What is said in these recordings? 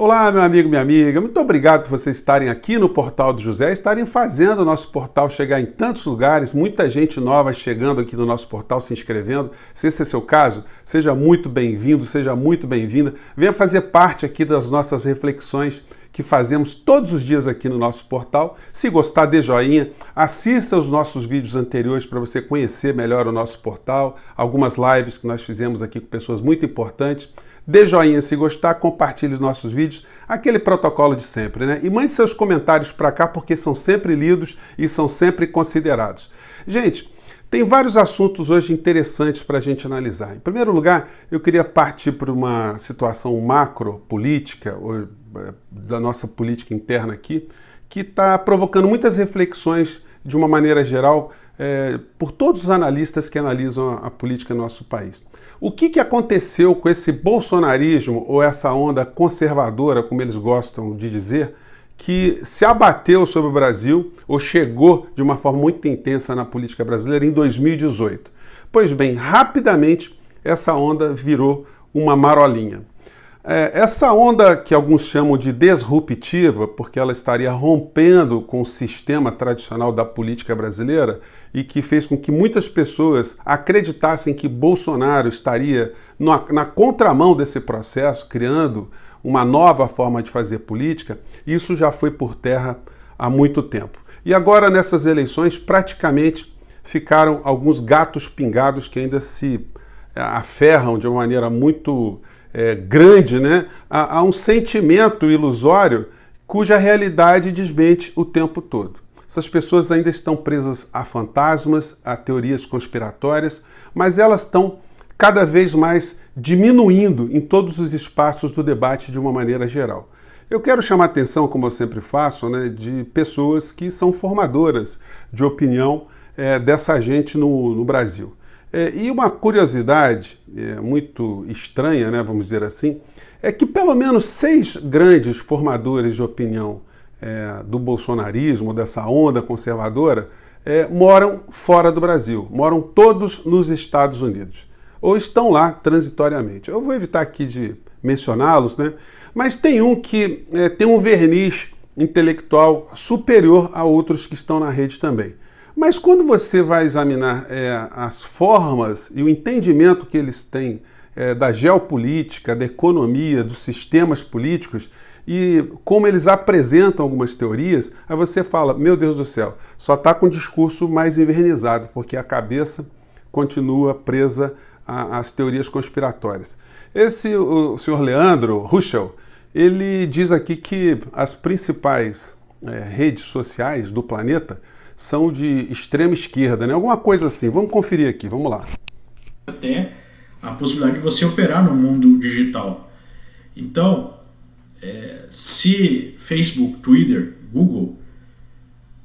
Olá, meu amigo, minha amiga, muito obrigado por vocês estarem aqui no Portal do José, estarem fazendo o nosso portal chegar em tantos lugares, muita gente nova chegando aqui no nosso portal, se inscrevendo. Se esse é seu caso, seja muito bem-vindo, seja muito bem-vinda. Venha fazer parte aqui das nossas reflexões que fazemos todos os dias aqui no nosso portal. Se gostar, dê joinha, assista os nossos vídeos anteriores para você conhecer melhor o nosso portal, algumas lives que nós fizemos aqui com pessoas muito importantes. Dê joinha se gostar, compartilhe os nossos vídeos, aquele protocolo de sempre, né? E mande seus comentários para cá, porque são sempre lidos e são sempre considerados. Gente, tem vários assuntos hoje interessantes para a gente analisar. Em primeiro lugar, eu queria partir para uma situação macro-política, da nossa política interna aqui, que está provocando muitas reflexões de uma maneira geral por todos os analistas que analisam a política no nosso país. O que aconteceu com esse bolsonarismo, ou essa onda conservadora, como eles gostam de dizer, que se abateu sobre o Brasil, ou chegou de uma forma muito intensa na política brasileira em 2018? Pois bem, rapidamente essa onda virou uma marolinha. Essa onda que alguns chamam de disruptiva, porque ela estaria rompendo com o sistema tradicional da política brasileira e que fez com que muitas pessoas acreditassem que Bolsonaro estaria na contramão desse processo, criando uma nova forma de fazer política, isso já foi por terra há muito tempo. E agora, nessas eleições, praticamente ficaram alguns gatos pingados que ainda se aferram de uma maneira muito grande, né, a um sentimento ilusório cuja realidade desmente o tempo todo. Essas pessoas ainda estão presas a fantasmas, a teorias conspiratórias, mas elas estão cada vez mais diminuindo em todos os espaços do debate de uma maneira geral. Eu quero chamar a atenção, como eu sempre faço, né, de pessoas que são formadoras de opinião dessa gente no Brasil. E uma curiosidade muito estranha, né, vamos dizer assim, é que pelo menos 6 grandes formadores de opinião do bolsonarismo, dessa onda conservadora, moram fora do Brasil, moram todos nos Estados Unidos, ou estão lá transitoriamente. Eu vou evitar aqui de mencioná-los, né, mas tem um que tem um verniz intelectual superior a outros que estão na rede também. Mas quando você vai examinar as formas e o entendimento que eles têm da geopolítica, da economia, dos sistemas políticos e como eles apresentam algumas teorias, aí você fala, meu Deus do céu, só está com o discurso mais invernizado, porque a cabeça continua presa às teorias conspiratórias. O senhor Leandro Ruschel, ele diz aqui que as principais redes sociais do planeta são de extrema esquerda, né? Alguma coisa assim. Vamos conferir aqui, vamos lá. Até a possibilidade de você operar no mundo digital. Então, se Facebook, Twitter, Google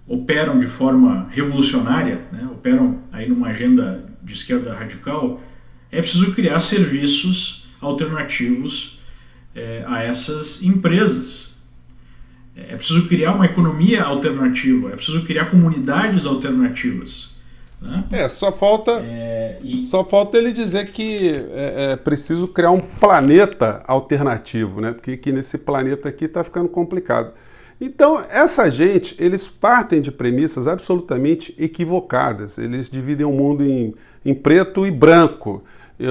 operam de forma revolucionária, né? Operam aí numa agenda de esquerda radical, é preciso criar serviços alternativos a essas empresas. É preciso criar uma economia alternativa, é preciso criar comunidades alternativas. Né? Só falta ele dizer que é preciso criar um planeta alternativo, né? Porque aqui nesse planeta aqui está ficando complicado. Então, essa gente, eles partem de premissas absolutamente equivocadas. Eles dividem o mundo em preto e branco.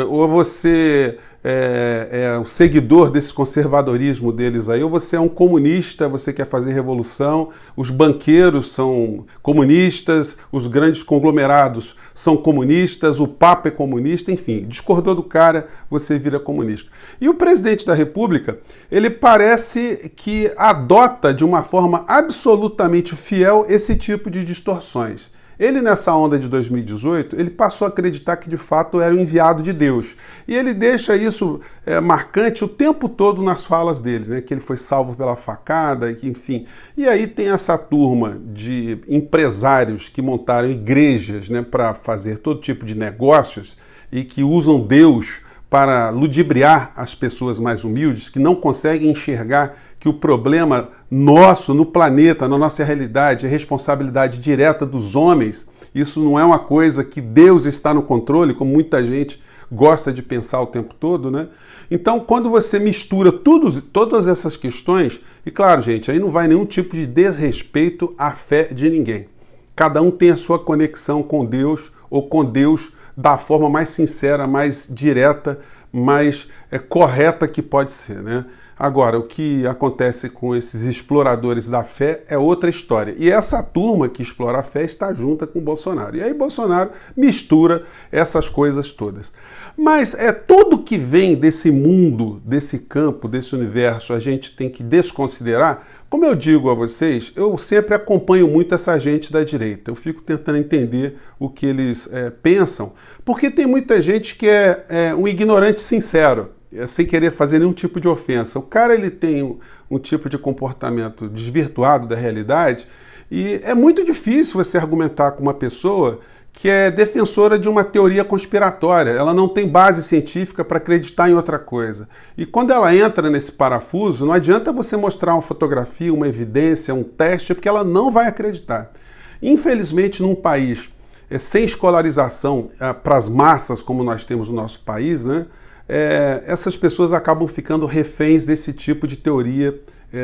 Ou você é um seguidor desse conservadorismo deles aí, ou você é um comunista, você quer fazer revolução, os banqueiros são comunistas, os grandes conglomerados são comunistas, o Papa é comunista, enfim, discordou do cara, você vira comunista. E o presidente da República, ele parece que adota de uma forma absolutamente fiel esse tipo de distorções. Ele, nessa onda de 2018, ele passou a acreditar que, de fato, era o enviado de Deus. E ele deixa isso marcante o tempo todo nas falas dele, né? Que ele foi salvo pela facada, enfim. E aí tem essa turma de empresários que montaram igrejas, né, para fazer todo tipo de negócios e que usam Deus para ludibriar as pessoas mais humildes, que não conseguem enxergar que o problema nosso no planeta, na nossa realidade, é responsabilidade direta dos homens. Isso não é uma coisa que Deus está no controle, como muita gente gosta de pensar o tempo todo, né? Então, quando você mistura todas essas questões, e claro, gente, aí não vai nenhum tipo de desrespeito à fé de ninguém. Cada um tem a sua conexão com Deus ou com Deus da forma mais sincera, mais direta, mais correta que pode ser, né? Agora, o que acontece com esses exploradores da fé é outra história. E essa turma que explora a fé está junta com o Bolsonaro. E aí Bolsonaro mistura essas coisas todas. Mas tudo que vem desse mundo, desse campo, desse universo, a gente tem que desconsiderar. Como eu digo a vocês, eu sempre acompanho muito essa gente da direita. Eu fico tentando entender o que eles pensam, porque tem muita gente que é um ignorante sincero, sem querer fazer nenhum tipo de ofensa. O cara ele tem um tipo de comportamento desvirtuado da realidade e é muito difícil você argumentar com uma pessoa que é defensora de uma teoria conspiratória. Ela não tem base científica para acreditar em outra coisa. E quando ela entra nesse parafuso, não adianta você mostrar uma fotografia, uma evidência, um teste, porque ela não vai acreditar. Infelizmente, num país sem escolarização para as massas, como nós temos no nosso país, né? Essas pessoas acabam ficando reféns desse tipo de teoria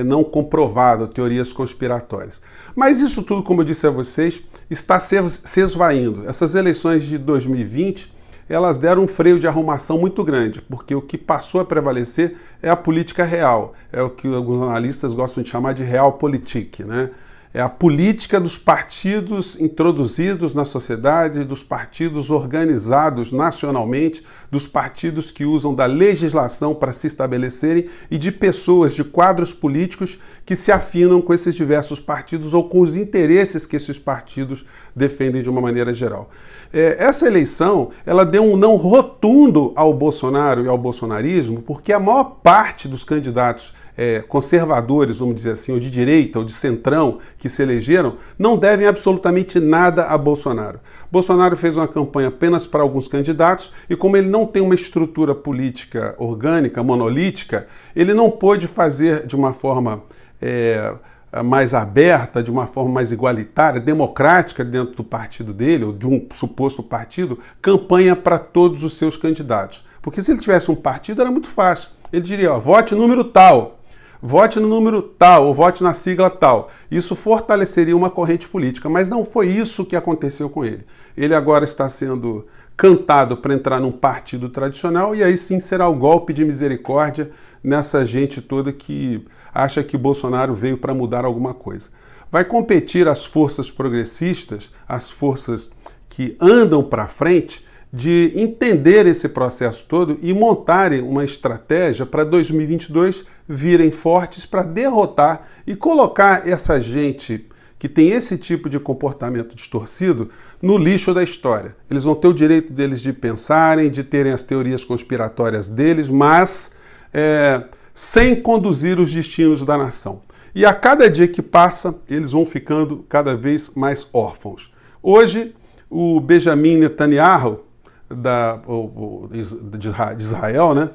não comprovada, teorias conspiratórias. Mas isso tudo, como eu disse a vocês, está se esvaindo. Essas eleições de 2020, elas deram um freio de arrumação muito grande, porque o que passou a prevalecer é a política real, é o que alguns analistas gostam de chamar de realpolitik, né? É a política dos partidos introduzidos na sociedade, dos partidos organizados nacionalmente, dos partidos que usam da legislação para se estabelecerem e de pessoas, de quadros políticos que se afinam com esses diversos partidos ou com os interesses que esses partidos defendem de uma maneira geral. Essa eleição, ela deu um não rotundo ao Bolsonaro e ao bolsonarismo, porque a maior parte dos candidatos conservadores, vamos dizer assim, ou de direita, ou de centrão, que se elegeram, não devem absolutamente nada a Bolsonaro. Bolsonaro fez uma campanha apenas para alguns candidatos e como ele não tem uma estrutura política orgânica, monolítica, ele não pôde fazer de uma forma mais aberta, de uma forma mais igualitária, democrática dentro do partido dele, ou de um suposto partido, campanha para todos os seus candidatos. Porque se ele tivesse um partido era muito fácil. Ele diria, vote número tal, vote no número tal, ou vote na sigla tal. Isso fortaleceria uma corrente política, mas não foi isso que aconteceu com ele. Ele agora está sendo cantado para entrar num partido tradicional e aí sim será o golpe de misericórdia nessa gente toda que acha que Bolsonaro veio para mudar alguma coisa. Vai competir as forças progressistas, as forças que andam para frente, de entender esse processo todo e montarem uma estratégia para 2022 virem fortes para derrotar e colocar essa gente que tem esse tipo de comportamento distorcido no lixo da história. Eles vão ter o direito deles de pensarem, de terem as teorias conspiratórias deles, mas sem conduzir os destinos da nação. E a cada dia que passa, eles vão ficando cada vez mais órfãos. Hoje, o Benjamin Netanyahu, de Israel, né?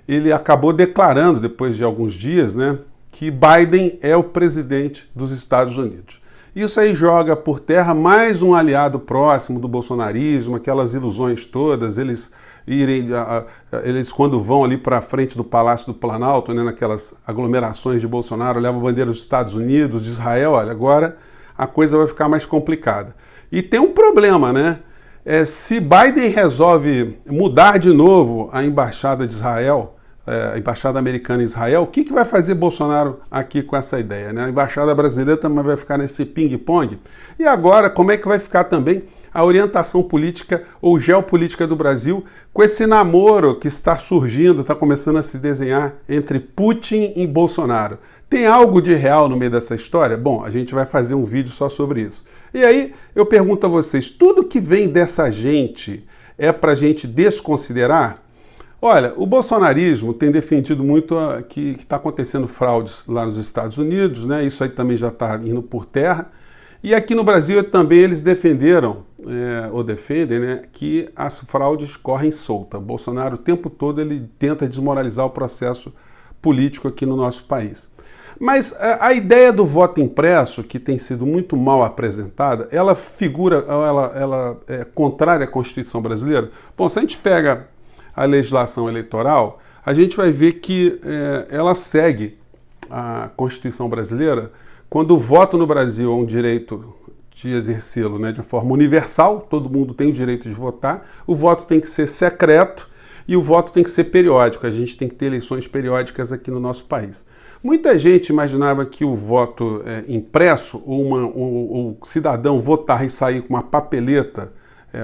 Ele acabou declarando, depois de alguns dias, né, que Biden é o presidente dos Estados Unidos. Isso aí joga por terra mais um aliado próximo do bolsonarismo, aquelas ilusões todas, eles quando vão ali para a frente do Palácio do Planalto, né, naquelas aglomerações de Bolsonaro, levam a bandeira dos Estados Unidos, de Israel, olha, agora a coisa vai ficar mais complicada. E tem um problema, né? Se Biden resolve mudar de novo a embaixada de Israel, a embaixada americana em Israel, o que vai fazer Bolsonaro aqui com essa ideia, né? A embaixada brasileira também vai ficar nesse ping-pong. E agora, como é que vai ficar também a orientação política ou geopolítica do Brasil com esse namoro que está surgindo, está começando a se desenhar entre Putin e Bolsonaro? Tem algo de real no meio dessa história? Bom, a gente vai fazer um vídeo só sobre isso. E aí eu pergunto a vocês, tudo que vem dessa gente é para a gente desconsiderar? Olha, o bolsonarismo tem defendido muito que está acontecendo fraudes lá nos Estados Unidos, né? Isso aí também já está indo por terra. E aqui no Brasil também eles defenderam, ou defendem, né, que as fraudes correm solta. O Bolsonaro o tempo todo ele tenta desmoralizar o processo político aqui no nosso país. Mas a ideia do voto impresso, que tem sido muito mal apresentada, ela é contrária à Constituição brasileira? Bom, se a gente pega a legislação eleitoral, a gente vai ver que ela segue a Constituição brasileira quando o voto no Brasil é um direito de exercê-lo, né, de forma universal, todo mundo tem o direito de votar, o voto tem que ser secreto e o voto tem que ser periódico, a gente tem que ter eleições periódicas aqui no nosso país. Muita gente imaginava que o voto impresso, o cidadão votar e sair com uma papeleta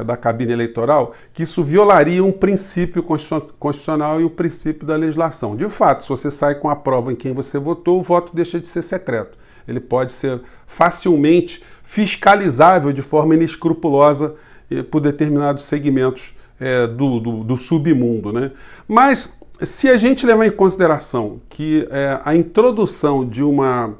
da cabine eleitoral, que isso violaria um princípio constitucional e o princípio da legislação. De fato, se você sai com a prova em quem você votou, o voto deixa de ser secreto. Ele pode ser facilmente fiscalizável de forma inescrupulosa por determinados segmentos do submundo, né? Mas se a gente levar em consideração que a introdução de uma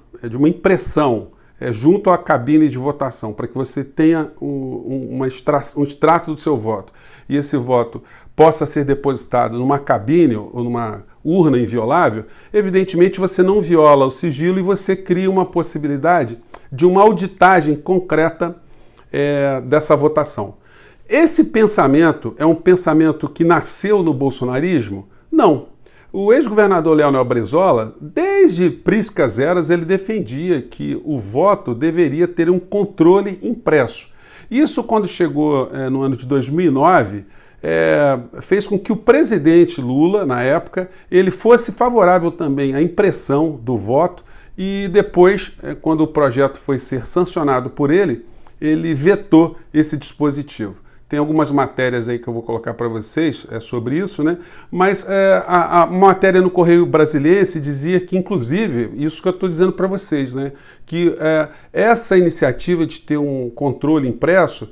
impressão junto à cabine de votação, para que você tenha um extrato do seu voto e esse voto possa ser depositado numa cabine ou numa urna inviolável, evidentemente você não viola o sigilo e você cria uma possibilidade de uma auditagem concreta dessa votação. Esse pensamento é um pensamento que nasceu no bolsonarismo? Não. O ex-governador Leonel Brizola, desde priscas eras, ele defendia que o voto deveria ter um controle impresso. Isso, quando chegou no ano de 2009, fez com que o presidente Lula, na época, ele fosse favorável também à impressão do voto e depois, quando o projeto foi ser sancionado por ele vetou esse dispositivo. Tem algumas matérias aí que eu vou colocar para vocês sobre isso, né? Mas a matéria no Correio Brasiliense dizia que, inclusive, isso que eu estou dizendo para vocês, né? Que essa iniciativa de ter um controle impresso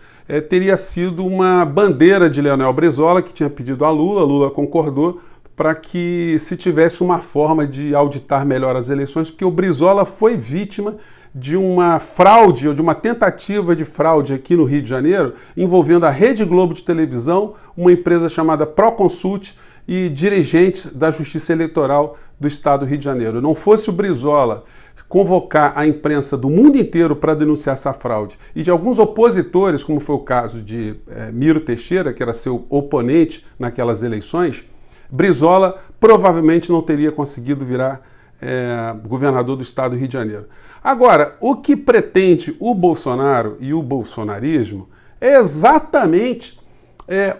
teria sido uma bandeira de Leonel Brizola, que tinha pedido a Lula concordou, para que se tivesse uma forma de auditar melhor as eleições, porque o Brizola foi vítima de uma fraude ou de uma tentativa de fraude aqui no Rio de Janeiro, envolvendo a Rede Globo de televisão, uma empresa chamada Proconsult e dirigentes da Justiça Eleitoral do Estado do Rio de Janeiro. Não fosse o Brizola convocar a imprensa do mundo inteiro para denunciar essa fraude e de alguns opositores, como foi o caso de Miro Teixeira, que era seu oponente naquelas eleições, Brizola provavelmente não teria conseguido virar governador do Estado do Rio de Janeiro. Agora, o que pretende o Bolsonaro e o bolsonarismo é exatamente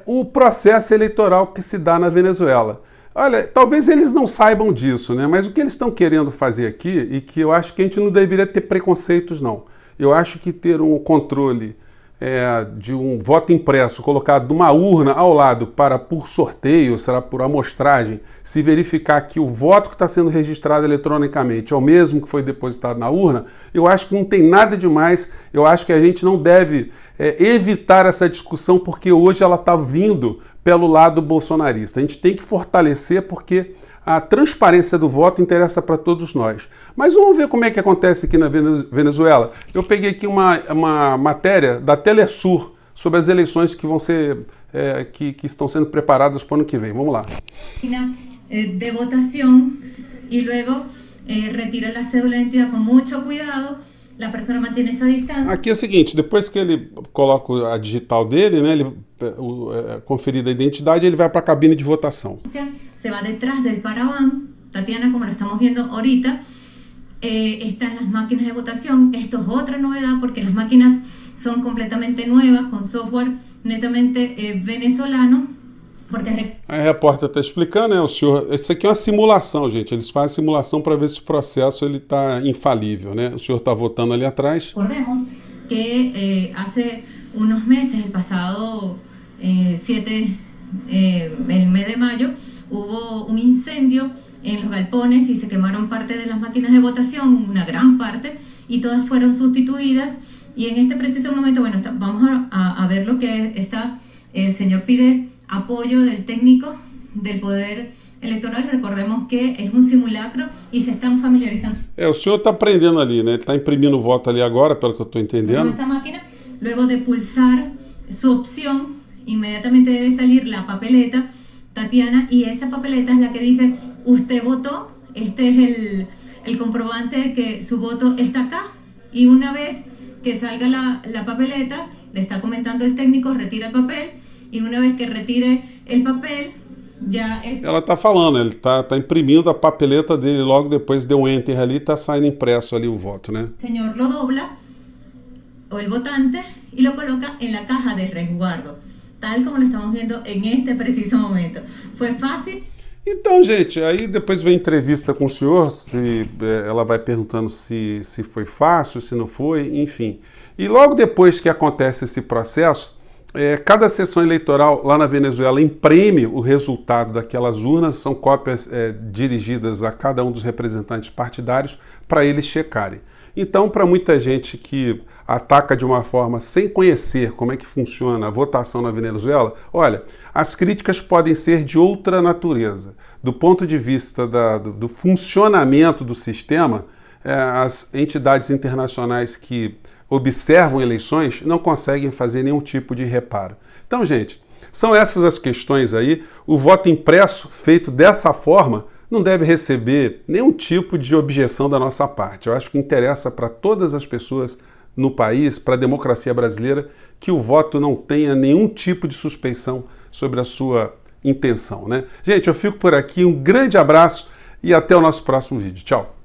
o processo eleitoral que se dá na Venezuela. Olha, talvez eles não saibam disso, né? Mas o que eles estão querendo fazer aqui, e que eu acho que a gente não deveria ter preconceitos, não. Eu acho que ter um controle de um voto impresso colocado numa urna ao lado para, por sorteio, será por amostragem, se verificar que o voto que está sendo registrado eletronicamente é o mesmo que foi depositado na urna, eu acho que não tem nada demais. Eu acho que a gente não deve evitar essa discussão, porque hoje ela está vindo pelo lado bolsonarista. A gente tem que fortalecer, porque a transparência do voto interessa para todos nós. Mas vamos ver como é que acontece aqui na Venezuela. Eu peguei aqui uma matéria da Telesur sobre as eleições que vão ser que estão sendo preparadas para o ano que vem. Vamos lá. De votação e luego retira a cédula de identidade com muito cuidado. A pessoa mantém essa distância. Aqui é o seguinte, depois que ele coloca a digital dele, né, ele conferida a identidade, ele vai para a cabine de votação. Se va detrás del paraván, Tatiana, como lo estamos viendo ahorita, están las máquinas de votación. Esto es otra novedad porque las máquinas son completamente nuevas, con software netamente venezolano. A repórter está explicando, né, isso aqui é uma simulação, gente. Eles fazem simulação para ver se o processo está infalível, né? O senhor está votando ali atrás. Recordemos que hace unos meses, el pasado el mes de mayo, hubo un incendio en los galpones y se quemaron parte de las máquinas de votación, una gran parte, y todas fueron sustituidas. Y en este preciso momento, bueno, vamos a ver lo que está. El señor pide apoyo del técnico del Poder Eleitoral. Recordemos que es un simulacro y se están familiarizando. O senhor está aprendendo ali, né? Ele está imprimindo o voto ali agora, pelo que eu estou entendendo. Esta máquina, luego de pulsar su opción, inmediatamente debe salir la papeleta, Tatiana, y esa papeleta es la que dice, usted votó, este es el comprobante de que su voto está acá, y una vez que salga la papeleta, le está comentando el técnico, retira el papel, y una vez que retire el papel, Ela está falando, ele está imprimindo a papeleta dele, logo depois deu um enter ali, está saindo impresso ali o voto, né? O senhor lo dobla, o el votante, y lo coloca en la caja de resguardo, tal como lo estamos viendo en este preciso momento. Foi fácil? Então, gente, aí depois vem entrevista com o senhor, ela vai perguntando se foi fácil, se não foi, enfim. E logo depois que acontece esse processo, cada sessão eleitoral lá na Venezuela imprime o resultado daquelas urnas, são cópias dirigidas a cada um dos representantes partidários para eles checarem. Então, para muita gente que ataca de uma forma sem conhecer como é que funciona a votação na Venezuela, olha, as críticas podem ser de outra natureza. Do ponto de vista do funcionamento do sistema, as entidades internacionais que observam eleições não conseguem fazer nenhum tipo de reparo. Então, gente, são essas as questões aí. O voto impresso, feito dessa forma, não deve receber nenhum tipo de objeção da nossa parte. Eu acho que interessa para todas as pessoas no país, para a democracia brasileira, que o voto não tenha nenhum tipo de suspeição sobre a sua intenção, né? Gente, eu fico por aqui, um grande abraço e até o nosso próximo vídeo. Tchau!